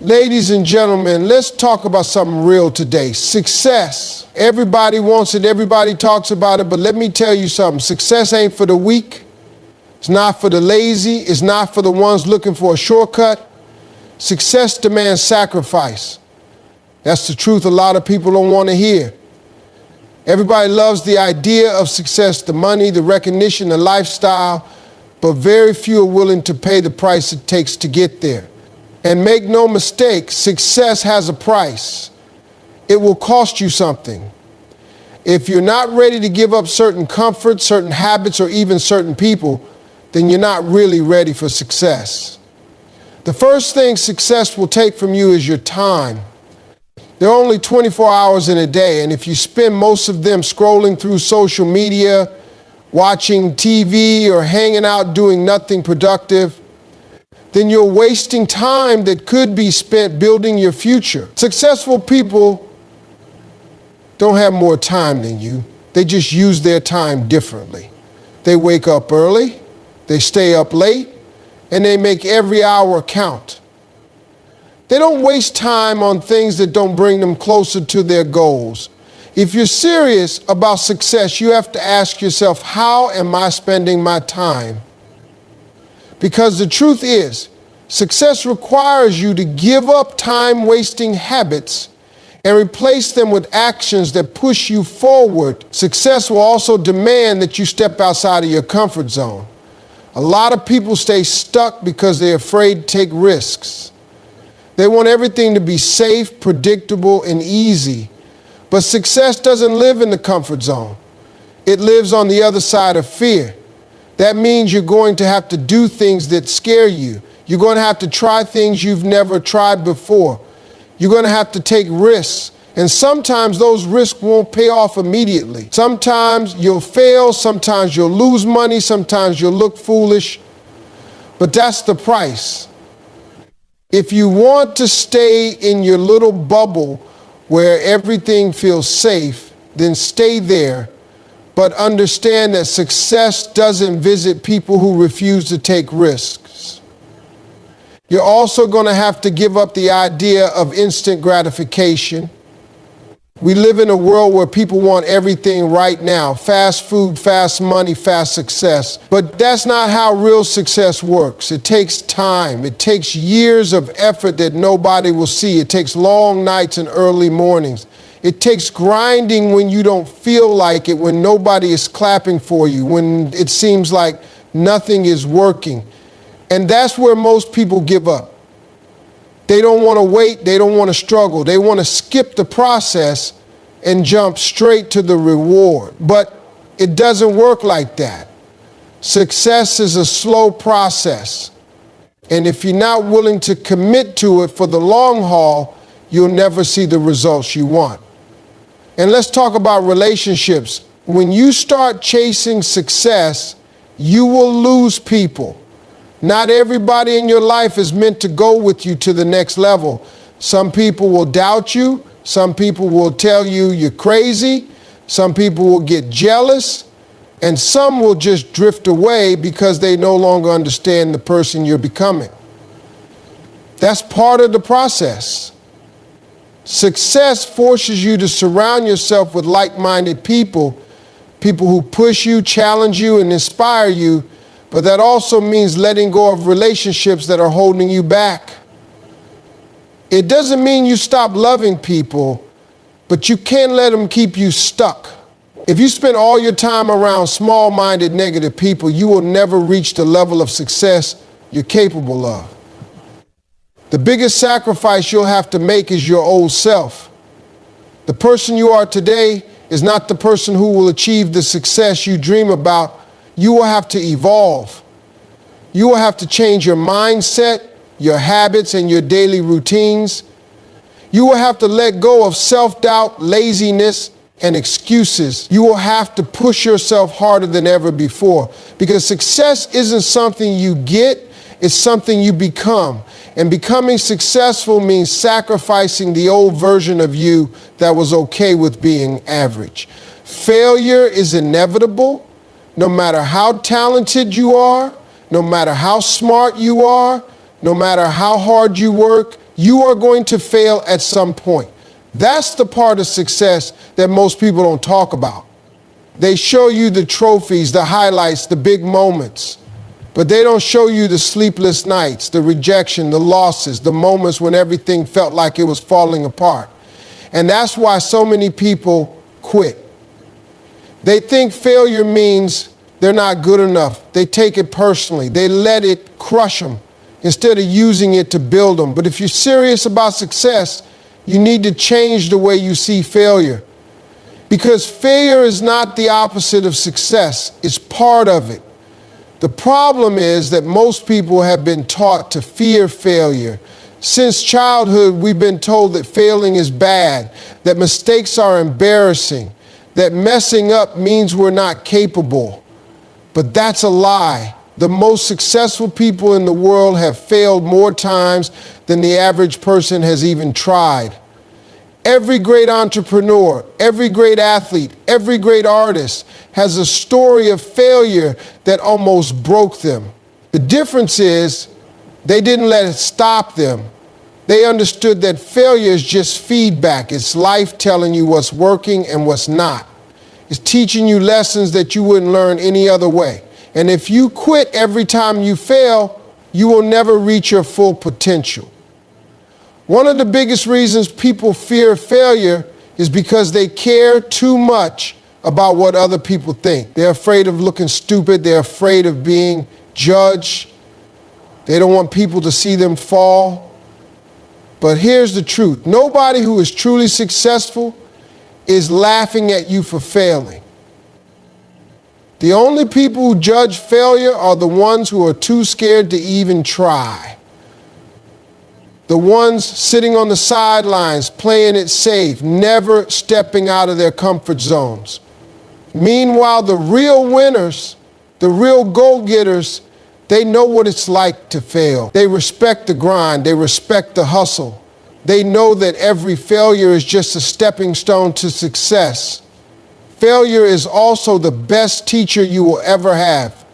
Ladies and gentlemen, let's talk about something real today. Success. Everybody wants it, everybody talks about it, but let me tell you something. Success ain't for the weak. It's not for the lazy. It's not for the ones looking for a shortcut. Success demands sacrifice. That's the truth a lot of people don't want to hear. Everybody loves the idea of success, the money, the recognition, the lifestyle, but very few are willing to pay the price it takes to get there. And make no mistake, success has a price. It will cost you something. If you're not ready to give up certain comforts, certain habits, or even certain people, then you're not really ready for success. The first thing success will take from you is your time. There are only 24 hours in a day, and if you spend most of them scrolling through social media, watching TV, or hanging out doing nothing productive, then you're wasting time that could be spent building your future. Successful people don't have more time than you. They just use their time differently. They wake up early, they stay up late, and they make every hour count. They don't waste time on things that don't bring them closer to their goals. If you're serious about success, you have to ask yourself, how am I spending my time? Because the truth is, success requires you to give up time-wasting habits and replace them with actions that push you forward. Success will also demand that you step outside of your comfort zone. A lot of people stay stuck because they're afraid to take risks. They want everything to be safe, predictable, and easy. But success doesn't live in the comfort zone. It lives on the other side of fear. That means you're going to have to do things that scare you. You're going to have to try things you've never tried before. You're going to have to take risks. And sometimes those risks won't pay off immediately. Sometimes you'll fail. Sometimes you'll lose money. Sometimes you'll look foolish. But that's the price. If you want to stay in your little bubble where everything feels safe, then stay there. But understand that success doesn't visit people who refuse to take risks. You're also going to have to give up the idea of instant gratification. We live in a world where people want everything right now. Fast food, fast money, fast success. But that's not how real success works. It takes time. It takes years of effort that nobody will see. It takes long nights and early mornings. It takes grinding when you don't feel like it, when nobody is clapping for you, when it seems like nothing is working. And that's where most people give up. They don't want to wait. They don't want to struggle. They want to skip the process and jump straight to the reward. But it doesn't work like that. Success is a slow process. And if you're not willing to commit to it for the long haul, you'll never see the results you want. And let's talk about relationships. When you start chasing success, you will lose people. Not everybody in your life is meant to go with you to the next level. Some people will doubt you. Some people will tell you you're crazy. Some people will get jealous. And some will just drift away because they no longer understand the person you're becoming. That's part of the process. Success forces you to surround yourself with like-minded people, people who push you, challenge you, and inspire you. But that also means letting go of relationships that are holding you back. It doesn't mean you stop loving people, but you can't let them keep you stuck. If you spend all your time around small-minded, negative people, you will never reach the level of success you're capable of. The biggest sacrifice you'll have to make is your old self. The person you are today is not the person who will achieve the success you dream about. You will have to evolve. You will have to change your mindset, your habits, and your daily routines. You will have to let go of self-doubt, laziness, and excuses. You will have to push yourself harder than ever before, because success isn't something you get, it's something you become. And becoming successful means sacrificing the old version of you that was okay with being average. Failure is inevitable. No matter how talented you are, no matter how smart you are, no matter how hard you work, You are going to fail at some point. That's the part of success that most people don't talk about. They show you the trophies, the highlights, the big moments, but they don't show you the sleepless nights, the rejection, the losses, the moments when everything felt like it was falling apart. And that's why so many people quit. They think failure means they're not good enough. They take it personally. They let it crush them instead of using it to build them. But if you're serious about success, you need to change the way you see failure. Because failure is not the opposite of success. It's part of it. The problem is that most people have been taught to fear failure. Since childhood, we've been told that failing is bad, that mistakes are embarrassing, that messing up means we're not capable. But that's a lie. The most successful people in the world have failed more times than the average person has even tried. Every great entrepreneur, every great athlete, every great artist has a story of failure that almost broke them. The difference is they didn't let it stop them. They understood that failure is just feedback. It's life telling you what's working and what's not. It's teaching you lessons that you wouldn't learn any other way. And if you quit every time you fail, you will never reach your full potential. One of the biggest reasons people fear failure is because they care too much about what other people think. They're afraid of looking stupid. They're afraid of being judged. They don't want people to see them fall. But here's the truth. Nobody who is truly successful is laughing at you for failing. The only people who judge failure are the ones who are too scared to even try. The ones sitting on the sidelines, playing it safe, never stepping out of their comfort zones. Meanwhile, the real winners, the real go-getters, they know what it's like to fail. They respect the grind. They respect the hustle. They know that every failure is just a stepping stone to success. Failure is also the best teacher you will ever have.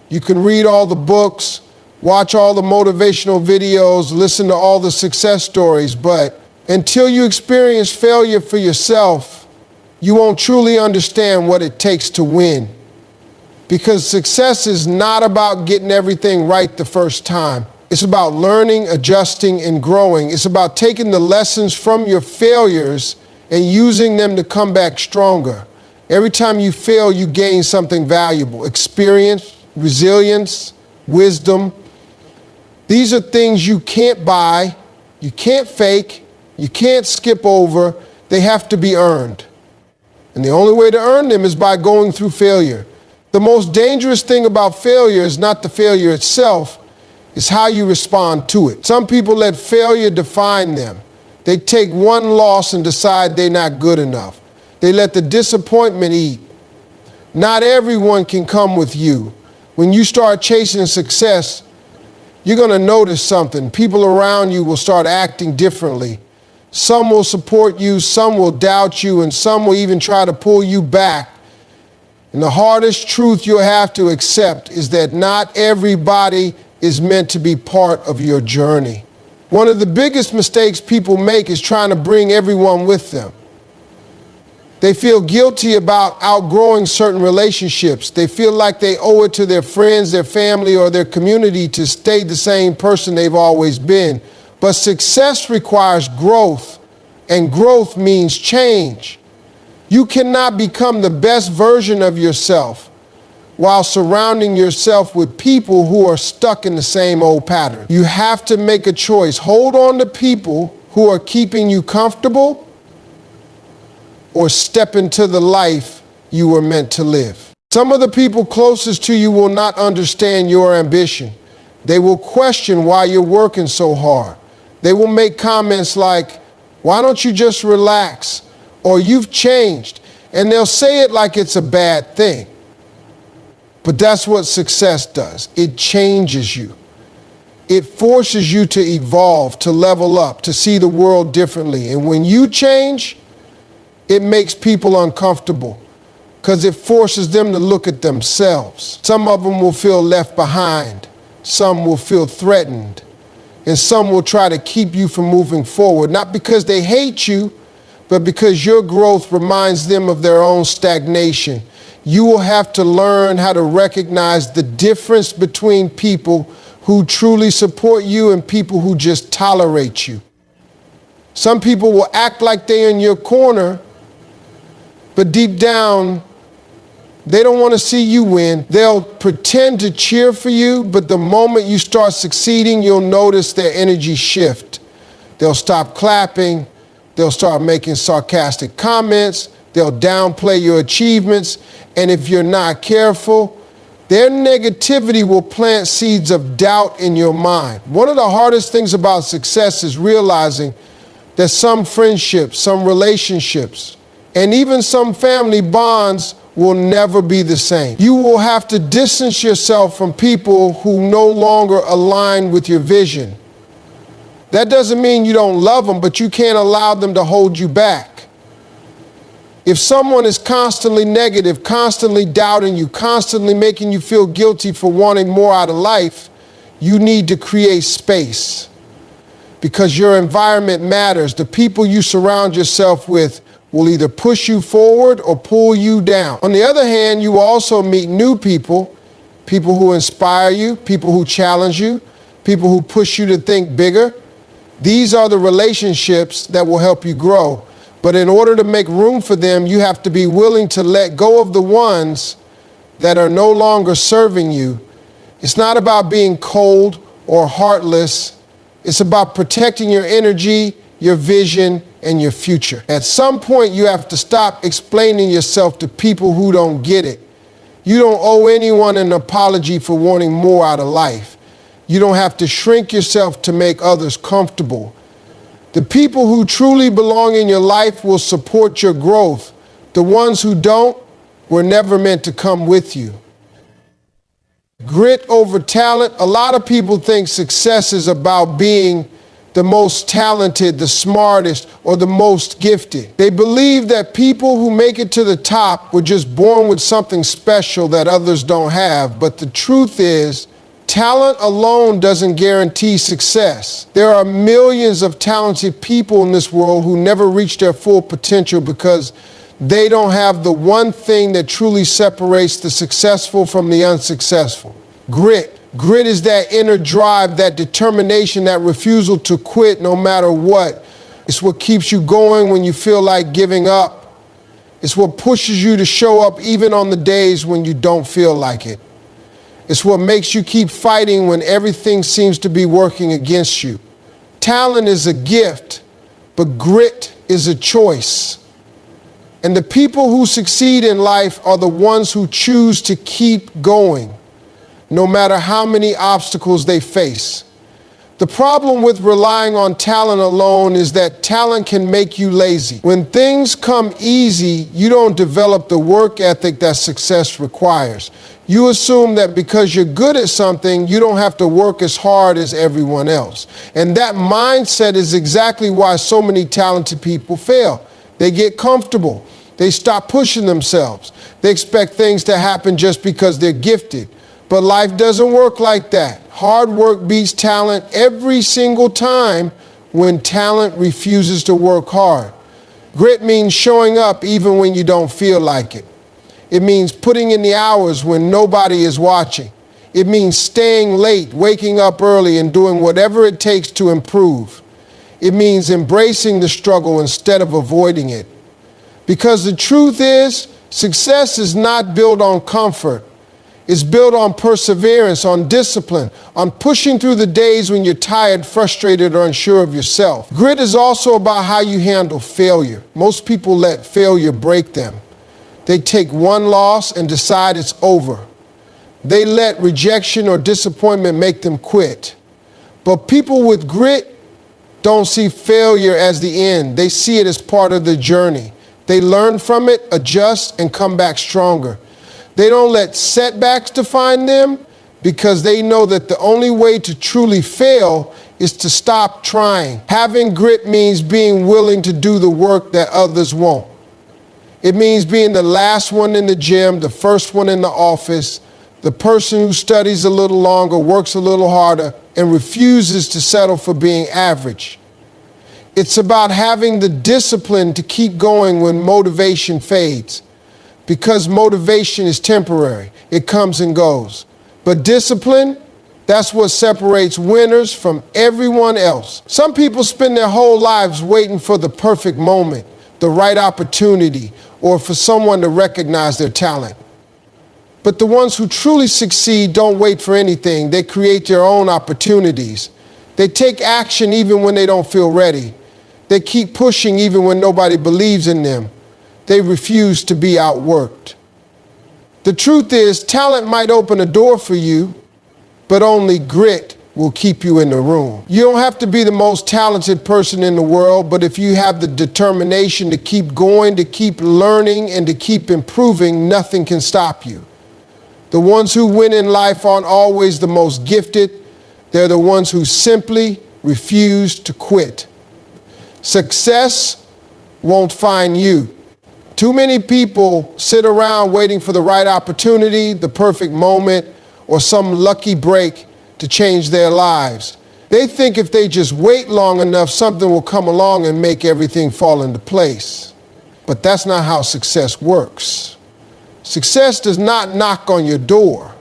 You can read all the books, watch all the motivational videos, listen to all the success stories, but until you experience failure for yourself, you won't truly understand what it takes to win. Because success is not about getting everything right the first time. It's about learning, adjusting, and growing. It's about taking the lessons from your failures and using them to come back stronger. Every time you fail, you gain something valuable: experience, resilience, wisdom. These are things you can't buy, you can't fake, you can't skip over. They have to be earned. And the only way to earn them is by going through failure. The most dangerous thing about failure is not the failure itself, it's how you respond to it. Some people let failure define them. They take one loss and decide they're not good enough. They let the disappointment eat. Not everyone can come with you. When you start chasing success, you're going to notice something. People around you will start acting differently. Some will support you, some will doubt you, and some will even try to pull you back. And the hardest truth you'll have to accept is that not everybody is meant to be part of your journey. One of the biggest mistakes people make is trying to bring everyone with them. They feel guilty about outgrowing certain relationships. They feel like they owe it to their friends, their family, or their community to stay the same person they've always been. But success requires growth, and growth means change. You cannot become the best version of yourself while surrounding yourself with people who are stuck in the same old pattern. You have to make a choice. Hold on to people who are keeping you comfortable, or step into the life you were meant to live. Some of the people closest to you will not understand your ambition. They will question why you're working so hard. They will make comments like, "Why don't you just relax?" or "You've changed." And they'll say it like it's a bad thing. But that's what success does. It changes you. It forces you to evolve, to level up, to see the world differently. And when you change, it makes people uncomfortable because it forces them to look at themselves. Some of them will feel left behind. Some will feel threatened. and some will try to keep you from moving forward, not because they hate you, but because your growth reminds them of their own stagnation. You will have to learn how to recognize the difference between people who truly support you and people who just tolerate you. Some people will act like they're in your corner, but deep down, they don't want to see you win. They'll pretend to cheer for you, but the moment you start succeeding, you'll notice their energy shift. They'll stop clapping. They'll start making sarcastic comments. They'll downplay your achievements. And if you're not careful, their negativity will plant seeds of doubt in your mind. One of the hardest things about success is realizing that some friendships, some relationships, and even some family bonds will never be the same. You will have to distance yourself from people who no longer align with your vision. That doesn't mean you don't love them, but you can't allow them to hold you back. If someone is constantly negative, constantly doubting you, constantly making you feel guilty for wanting more out of life, you need to create space, because your environment matters. The people you surround yourself with will either push you forward or pull you down. On the other hand, you will also meet new people, people who inspire you, people who challenge you, people who push you to think bigger. These are the relationships that will help you grow. But in order to make room for them, you have to be willing to let go of the ones that are no longer serving you. It's not about being cold or heartless. It's about protecting your energy, your vision, and your future. At some point, you have to stop explaining yourself to people who don't get it. You don't owe anyone an apology for wanting more out of life. You don't have to shrink yourself to make others comfortable. The people who truly belong in your life will support your growth. The ones who don't were never meant to come with you. Grit over talent. A lot of people think success is about being the most talented, the smartest, or the most gifted. They believe that people who make it to the top were just born with something special that others don't have. But the truth is, talent alone doesn't guarantee success. There are millions of talented people in this world who never reach their full potential because they don't have the one thing that truly separates the successful from the unsuccessful. Grit. Grit is that inner drive, that determination, that refusal to quit no matter what. It's what keeps you going when you feel like giving up. It's what pushes you to show up even on the days when you don't feel like it. It's what makes you keep fighting when everything seems to be working against you. Talent is a gift, but grit is a choice. And the people who succeed in life are the ones who choose to keep going, no matter how many obstacles they face. The problem with relying on talent alone is that talent can make you lazy. When things come easy, you don't develop the work ethic that success requires. You assume that because you're good at something, you don't have to work as hard as everyone else. And that mindset is exactly why so many talented people fail. They get comfortable. They stop pushing themselves. They expect things to happen just because they're gifted. But life doesn't work like that. Hard work beats talent every single time when talent refuses to work hard. Grit means showing up even when you don't feel like it. It means putting in the hours when nobody is watching. It means staying late, waking up early, and doing whatever it takes to improve. It means embracing the struggle instead of avoiding it. Because the truth is, success is not built on comfort. It's built on perseverance, on discipline, on pushing through the days when you're tired, frustrated, or unsure of yourself. Grit is also about how you handle failure. Most people let failure break them. They take one loss and decide it's over. They let rejection or disappointment make them quit. But people with grit don't see failure as the end. They see it as part of the journey. They learn from it, adjust, and come back stronger. They don't let setbacks define them because they know that the only way to truly fail is to stop trying. Having grit means being willing to do the work that others won't. It means being the last one in the gym, the first one in the office, the person who studies a little longer, works a little harder, and refuses to settle for being average. It's about having the discipline to keep going when motivation fades, because motivation is temporary. It comes and goes. But discipline, that's what separates winners from everyone else. Some people spend their whole lives waiting for the perfect moment, the right opportunity, or for someone to recognize their talent. But the ones who truly succeed don't wait for anything. They create their own opportunities. They take action even when they don't feel ready. They keep pushing even when nobody believes in them. They refuse to be outworked. The truth is, talent might open a door for you, but only grit will keep you in the room. You don't have to be the most talented person in the world, but if you have the determination to keep going, to keep learning, and to keep improving, nothing can stop you. The ones who win in life aren't always the most gifted. They're the ones who simply refuse to quit. Success won't find you. Too many people sit around waiting for the right opportunity, the perfect moment, or some lucky break to change their lives. They think if they just wait long enough, something will come along and make everything fall into place. But that's not how success works. Success does not knock on your door.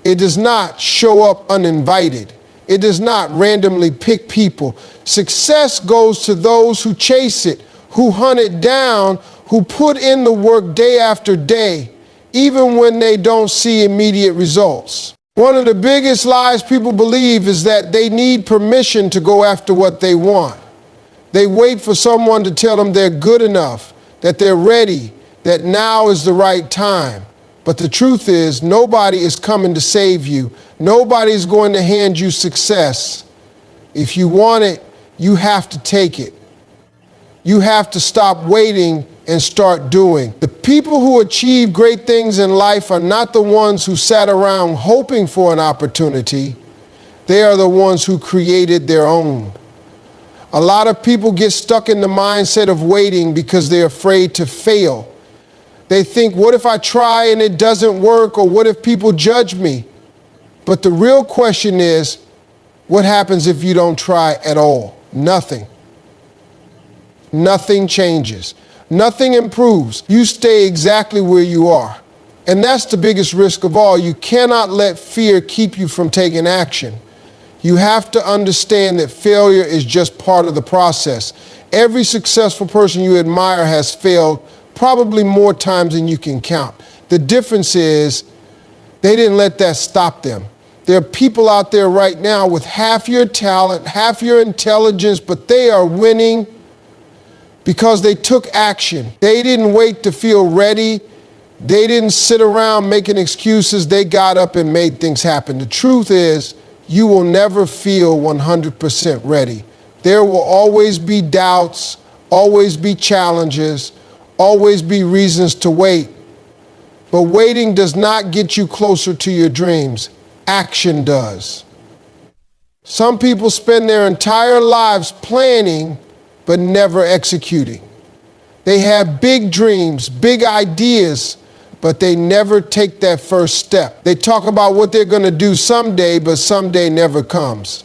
It does not show up uninvited. It does not randomly pick people. Success goes to those who chase it, who hunt it down, who put in the work day after day, even when they don't see immediate results. One of the biggest lies people believe is that they need permission to go after what they want. They wait for someone to tell them they're good enough, that they're ready, that now is the right time. But the truth is, nobody is coming to save you. Nobody is going to hand you success. If you want it, you have to take it. You have to stop waiting and start doing. The people who achieve great things in life are not the ones who sat around hoping for an opportunity. They are the ones who created their own. A lot of people get stuck in the mindset of waiting because they're afraid to fail. They think, what if I try and it doesn't work, or what if people judge me? But the real question is, what happens if you don't try at all? Nothing. Nothing changes. Nothing improves. You stay exactly where you are. And that's the biggest risk of all. You cannot let fear keep you from taking action. You have to understand that failure is just part of the process. Every successful person you admire has failed probably more times than you can count. The difference is they didn't let that stop them. There are people out there right now with half your talent, half your intelligence, but they are winning because they took action. They didn't wait to feel ready. They didn't sit around making excuses. They got up and made things happen. The truth is, you will never feel 100% ready. There will always be doubts, always be challenges, always be reasons to wait. But waiting does not get you closer to your dreams. Action does. Some people spend their entire lives planning, but never executing. They have big dreams, big ideas, but they never take that first step. They talk about what they're going to do someday, but someday never comes.